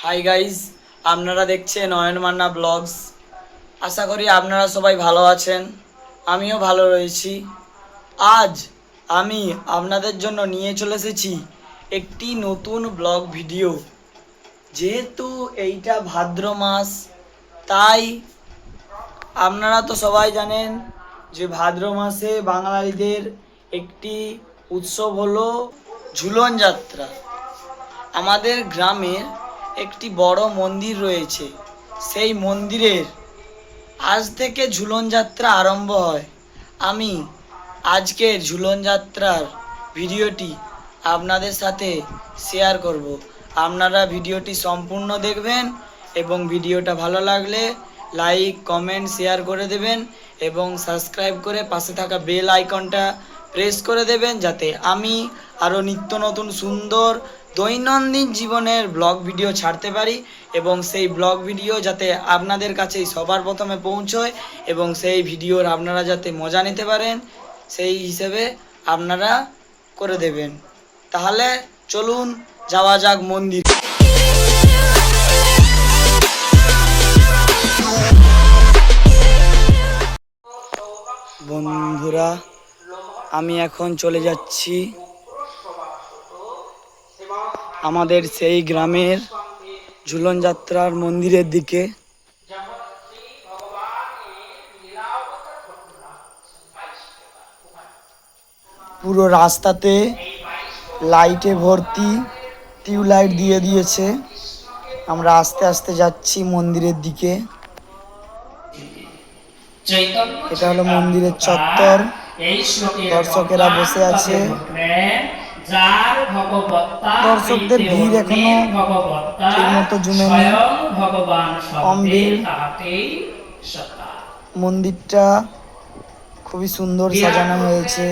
Hi guys, আপনারা দেখছেন নয়ন Manna blogs. আশা করি আপনারা সবাই ভালো আছেন, আমিও ভালো রয়েছি। আজ আমি আপনাদের জন্য নিয়ে চলে এসেছি একটি নতুন ব্লগ ভিডিও। যেহেতু এইটা ভাদ্র মাস, তাই আপনারা তো সবাই জানেন যে ভাদ্র মাসে বাঙালিদের একটি উৎসব হলো ঝুলন যাত্রা। আমাদের গ্রামের একটি বড় মন্দির রয়েছে, সেই মন্দিরের আজ থেকে ঝুলন যাত্রা আরম্ভ হয়। আমি আজকের ঝুলন যাত্রার ভিডিওটি আপনাদের সাথে শেয়ার করব। আপনারা ভিডিওটি সম্পূর্ণ দেখবেন এবং ভিডিওটা ভালো লাগলে লাইক কমেন্ট শেয়ার করে দেবেন এবং সাবস্ক্রাইব করে পাশে থাকা বেল আইকনটা প্রেস করে দেবেন, যাতে আমি আরও নিত্য নতুন সুন্দর দৈনন্দিন জীবনের ব্লগ ভিডিও ছাড়তে পারি এবং সেই ব্লগ ভিডিও যাতে আপনাদের কাছেই সবার প্রথমে পৌঁছয় এবং সেই ভিডিওর আপনারা যাতে মজা নিতে পারেন, সেই হিসেবে আপনারা করে দেবেন। তাহলে চলুন যাওয়া যাক মন্দির। বন্ধুরা, আমি এখন চলে যাচ্ছি আমাদের সেই গ্রামের ঝুলন যাত্রার মন্দিরের দিকে। পুরো রাস্তাতে লাইটে ভর্তি, টিউবলাইট দিয়ে দিয়েছে। আমরা আস্তে আস্তে যাচ্ছি মন্দিরের দিকে। এটা হলো মন্দিরের চত্বর, দর্শকেরা বসে আছে। দর্শকদের ভিড় এখনো ঠিক মতো জমেনি, কম ভিড়। মন্দিরটা খুবই সুন্দর সাজানো হয়েছে।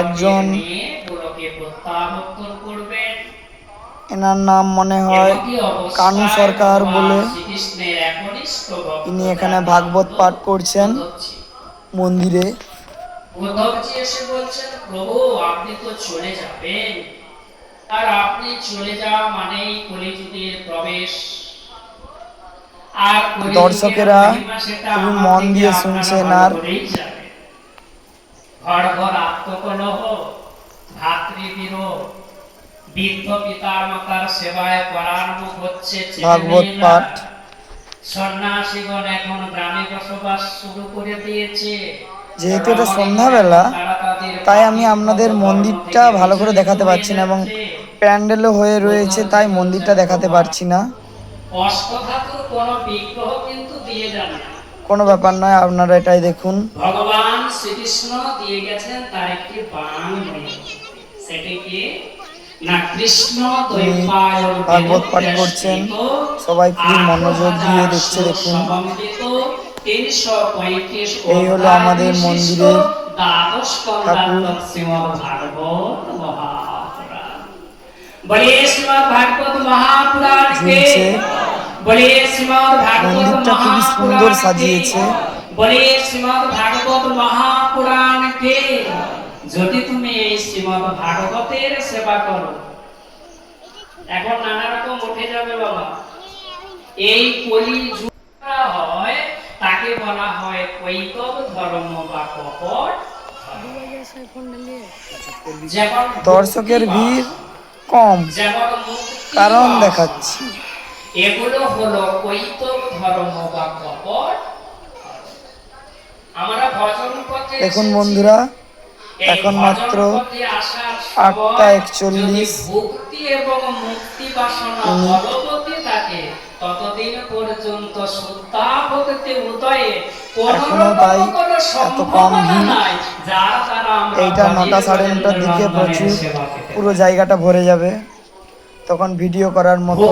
একজন, এনার নাম মনে হয় কানু সরকার বলে, ইনি এখানে ভাগবত পাঠ করছেন মন্দিরে। উদ্ধবজি এসে বলছেন, প্রভু আপনি তো চলে যাবেন, আর আপনি চলে যাওয়া মানেই কলিযুগের প্রবেশ। আর দর্শকেরা খুবই মন দিয়ে শুনছেন। আর ঘর ঘর আত্মকলহ, ভাতৃবিরোধ, বৃদ্ধ পিতার মাতার সেবায় পরাণমুখ হচ্ছে ভাগবত পাঠ। সন্ন্যাসীগণ এখন গ্রামে বসবাস শুরু করে দিয়েছে। যেহেতু এটা সন্ধ্যাবেলা, তাই আমি আপনাদের মন্দিরটা ভালো করে দেখাতে পারছি না এবং প্যান্ডেলও হয়ে রয়েছে, তাই মন্দিরটা দেখাতে পারছি না। অষ্টধাতুর কোনো বিগ্রহ কিন্তু দিয়ে যান না, কোনো ব্যাপার নয়, আপনারা এটাই দেখুন। ভগবান শ্রীকৃষ্ণ দিয়ে গেছেন তার একটি বাণ, সেটি কি না কৃষ্ণ ভাগবত পাঠ করছেন, সবাই খুব মনোযোগ দিয়ে দেখছে। দেখুন, এই হলো আমাদের মন্দিরের ঠাকুর। ঝুলছে, মন্দিরটা খুবই সুন্দর সাজিয়েছে। যদি তুমি এই শ্রীমদ ভাগবতের সেবা করো, এখন নানা রকম উঠে যাবে বাবা। এই কলি যুগটা হয়, তাকে বলা হয় কৈতব ধর্ম বা কপট। দর্শকের ভিড় কম, কারণ দেখাচ্ছি। এগুলো হলো কৈতব ধর্ম বা কপট। আমরা ভজন করতে দেখুন বন্ধুরা, এখন মাত্র 8:41। ভক্তি এবং মুক্তি বাসনা বলবতী থাকে, ততদিন পর্যন্ত শুদ্ধা ভক্তি উদয়ে এখনো তাই এত কম ভিড়। এইটা 9টা সাড়ে 9টার দিকে প্রচুর, পুরো জায়গাটা ভরে যাবে। তখন ভিডিও করার মতো,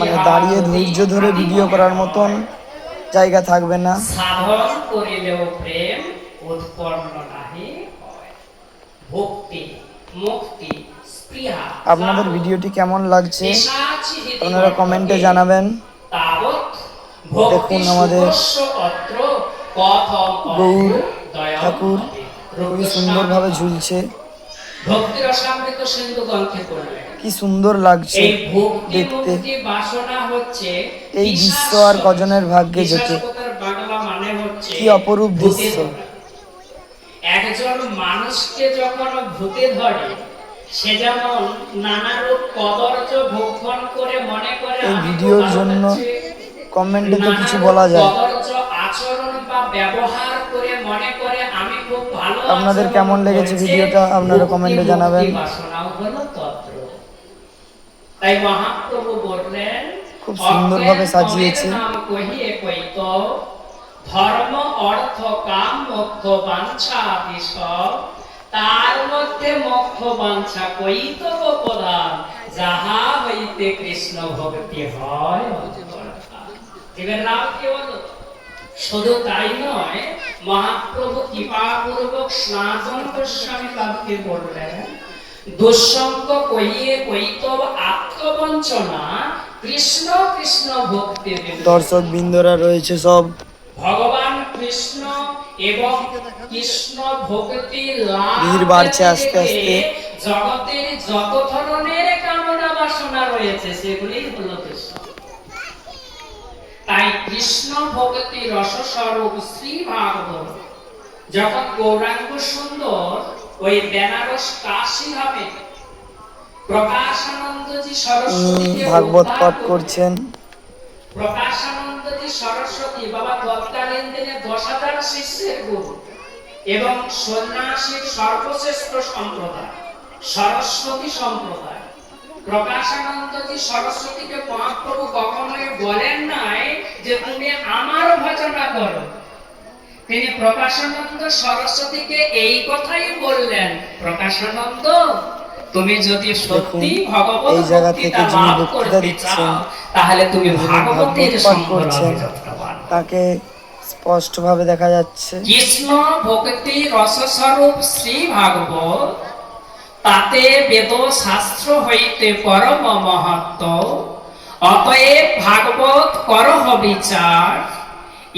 মানে দাঁড়িয়ে ধৈর্য ধরে ভিডিও করার মতন জায়গা থাকবে না। সাধন করিলেও প্রেম উৎপন্ন নাহি হয়, ভক্তি মুক্তি স্পৃহা। আপনাদের ভিডিওটি কেমন লাগছে আপনারা কমেন্টে জানাবেন। দেখুন আমাদের গৌর ঠাকুর খুবই সুন্দরভাবে ঝুলছে। ভক্তি রসামৃত সিন্ধু গ্রন্থে পড়লেন। কি সুন্দর লাগছে এই ভক্তি দেখতে। মুক্তি বাসনা হচ্ছে এই দৃশ্য আর কজনের ভাগ্যে জোটে। বাংলা মানে হচ্ছে কি অপরূপ দৃশ্য। একজন মানুষকে যখন ভূতে ধরে সে যেমন নানা রূপ কদর্য ভক্ষণ করে মনে করে এই আমি ভিডিওর জন্য কমেন্টে তো কিছু বলা যায়। কদর্য আচরণ বা ব্যবহার করে মনে করে আমি খুব ভালো। আপনাদের কেমন লেগেছে ভিডিওটা আপনারা কমেন্টে জানাবেন। বাসনাও হলো তত্র। তাই মহাপ্রভু বললেন খুব সুন্দরভাবে সাজিয়েছে। নাম কহিয়ে কইত ধর্ম অর্থ কাম মোক্ষ বাঞ্ছা বিষয় তার মধ্যে মোক্ষ বাঞ্ছা কইত প্রধান যাহা হইতে কৃষ্ণ ভক্তি হয় এবার নাম কি বলো। শুধু তাই নয়, মহাপ্রভু কৃপাপূর্বক সনাতন গোস্বামী তাকে বললেন দুঃসঙ্গ কইয়ে কইতব আত্মবঞ্চনা কৃষ্ণ কৃষ্ণ ভক্তি। দর্শক বৃন্দরা রয়েছে সব। ভগবান কৃষ্ণ এবং কৃষ্ণ ভক্তি লাভ ভিড় বাড়ছে আস্তে আস্তে। জগতের যত ধরনের কামনা বাসনা রয়েছে সেগুলি হলো কৃষ্ণ। তাই কৃষ্ণ ভক্তি রসস্বরূপ শ্রী ভাগবত যখন গৌরাঙ্গ সুন্দর ওই বেনারস কাশী হবে প্রকাশানন্দজি সরস্বতীকে ভাগবত পাঠ করছেন। প্রকাশানন্দজি সরস্বতী বাবা তৎকালীন দিনে 10,000 শিষ্যের গুরু এবং সন্ন্যাসীর সর্বশ্রেষ্ঠ সম্প্রদায় সরস্বতী সম্প্রদায়। প্রকাশানন্দজি সরস্বতীকে মহাপ্রভু কখনোই বলেন নাই যে তুমি আমার ভজনা করো। তিনি প্রকাশানন্দ সরস্বতীকে এই কথাই বললেন, প্রকাশানন্দ তুমি যদি সত্যি ভগবত এই জায়গা থেকে ভক্তিটা যিনি লাভ বক্তৃতা করতে দিচ্ছেন চাও তাহলে তুমি ভাগবতের পাঠ সঙ্গ করছেন, লাভে যত্নবান। তাকে স্পষ্টভাবে দেখা যাচ্ছে। কৃষ্ণ ভক্তি রসস্বরূপ শ্রী ভাগবত তাতে বেদ শাস্ত্র হইতে পরম মহত্ব। অতএব ভাগবত করহ বিচার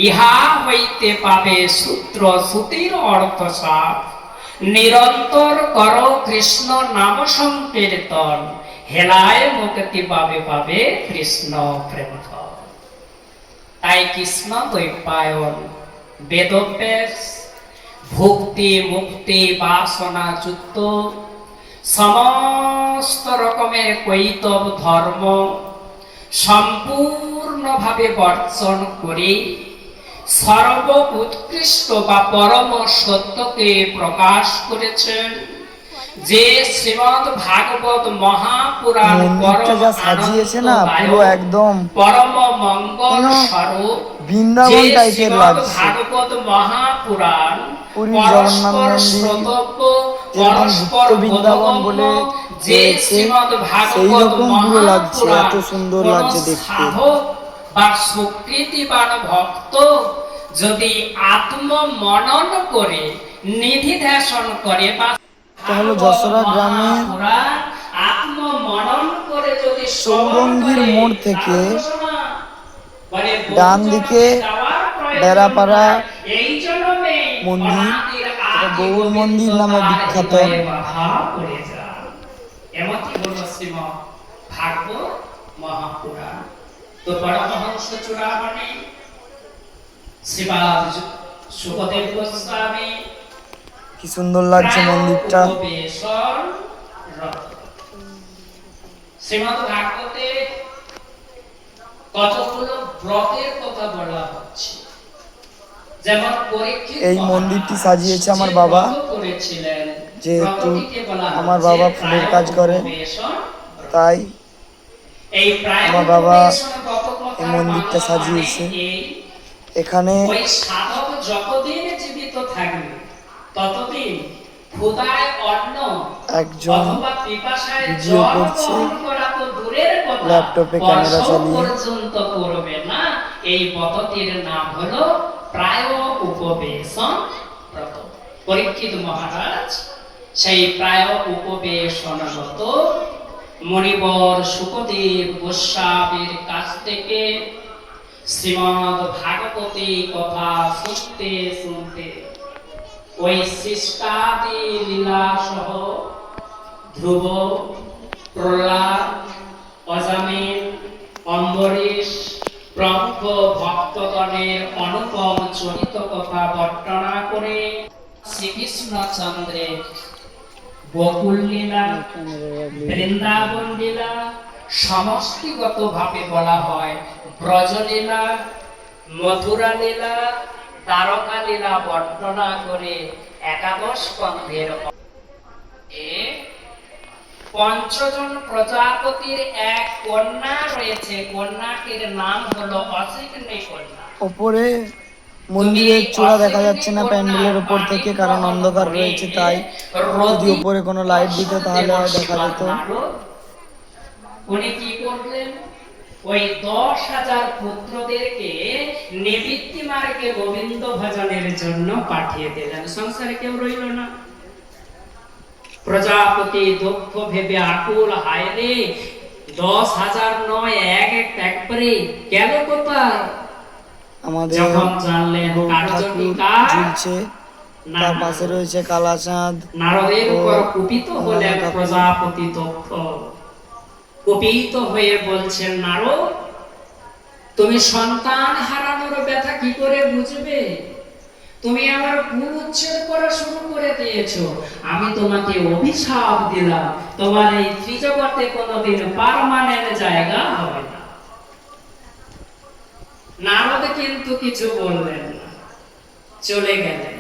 ইহা হইতে পাবে সূত্র শ্রুতির অর্থসার। নিরন্তর কর কৃষ্ণ নাম সংকীর্তন হেলায় মুক্তি পাবে পাবে কৃষ্ণ প্রেম। তাই কৃষ্ণ দ্বৈপায়ন বেদব্যাস ভক্তি মুক্তি বাসনা যুক্ত সমস্ত রকমের কৈতব ধর্ম সম্পূর্ণভাবে বর্জন করে সর্ব উৎকৃষ্ট বা পরম সত্যকে প্রকাশ করেছেন। যে শ্রীমদ ভাগবত মহাপুরাণ মন্দিরটা যা সাজিয়েছে না পুরো একদম পরম মঙ্গল স্বরূপ বৃন্দাবন টাইপের লাগছে। ভাগবত মহাপুরাণ পুরী জগন্নাথ মন্দির যেরকম গুপ্ত বৃন্দাবন বলে যে শ্রীমদ ভাগবত সেইরকম পুরো লাগছে, এত সুন্দর লাগছে দেখতে। বা সুকৃতিবান ভক্ত যদি আত্ম মনন করে নিধি ধ্যাসন করে বা তাহলে যশোরা গ্রামের আত্ম মনন করে যদি চৌরঙ্গীর মোড় থেকে ডান দিকে বেড়াপাড়া মন্দির, এটা গৌর মন্দির নামে বিখ্যাত। এমনকি বলল শ্রীমদ ভাগবত মহাপুরাণ। তো পরমহংস চূড়ামণি শ্রীপাদ সুখদেব গোস্বামী কি সুন্দর লাগছে মন্দিরটা। শ্রীমদ ভাগবতে কতগুলো ব্রতের কথা বলা হচ্ছে। যেমন এই মন্দিরটি সাজিয়েছে আমার বাবা, যেহেতু আমার বাবা ফুলের কাজ করে তাই আমার বাবা এই মন্দিরটা সাজিয়েছে। এখানে যতদিন জীবিত থাকবে ততদিন ক্ষুধায় অন্ন একজন অথবা পিপাসায় ভিডিও জল করছে পান করা তো দূরের কথা, ল্যাপটপে ক্যামেরা চালিয়ে। পর্যন্ত করবে না। এই পদ্ধতির নাম হলো প্রায় উপবেশন ব্রত। পরীক্ষিত মহারাজ সেই প্রায় উপবেশনরত মণিবর সুখদেব গোস্বামীর কাছ থেকে শ্রীমদ ভাগবতী কথা শুনতে শুনতে ওই সৃষ্টাদি লীলা সহ ধ্রুব, প্রহ্লাদ, অজামিল, অম্বরীশ প্রমুখ ভক্তগণের অনুপম চরিত কথা বর্ণনা করে শ্রীকৃষ্ণচন্দ্রের গোকুল লীলা, বৃন্দাবন লীলা, সমষ্টিগত ভাবে বলা হয় ব্রজলীলা, মথুরা লীলা, দ্বারকা লীলা বর্ণনা করে একাদশ স্কন্ধের পঞ্চজন প্রজাপতির এক কন্যা রয়েছে। কন্যাটির নাম হলো অসিগ্নি কন্যা। ওপরে মন্দিরের চূড়া দেখা যাচ্ছে না প্যান্ডেলের উপর থেকে, কারণ অন্ধকার রয়েছে, তাই যদি উপরে কোনো লাইট দিত তাহলে হয় দেখা যেত। উনি কি করলেন? ওই 10,000 পুত্রদেরকে নিবৃত্তি মার্গে গোবিন্দ ভজনের জন্য পাঠিয়ে দিলেন। সংসারে কেউ রইল না। প্রজাপতি দুঃখ ভেবে আকুল, হায় রে 10,000 নয়, একবারে গেল কোথায়? আমাদের যখন জানলেন কার্যটি কার, ঝুলছে, তার পাশে রয়েছে কালাচাঁদ। নারদের উপর কুপিত হলেন প্রজাপতি দক্ষ। কুপিত হয়ে বলছেন, নারদ, তুমি সন্তান হারানোর ব্যথা কি করে বুঝবে? তুমি আমার কুল উচ্ছেদ করা শুরু করে দিয়েছো। আমি তোমাকে অভিশাপ দিলাম, তোমার এই ত্রিজগতে কোনোদিন পার্মানেন্ট জায়গা হবে না। নারদ কিন্তু কিছু বললেন না, চলে গেলেন।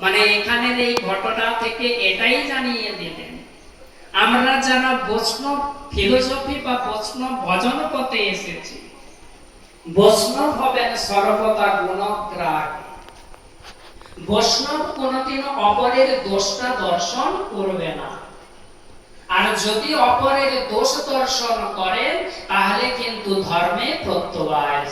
মানে এখানের এই ঘটনা থেকে এটাই জানিয়ে দিলেন, আমরা যারা বৈষ্ণব ফিলোসফি বা বৈষ্ণব ভজন পথে এসেছি, বৈষ্ণব হবেন সর্বদা গুণগ্রাহী। বৈষ্ণব কোনদিন অপরের দোষটা দর্শন করবে না, আর যদি অপরের দোষ দর্শন করেন তাহলে কিন্তু ধর্মে প্রত্যবায়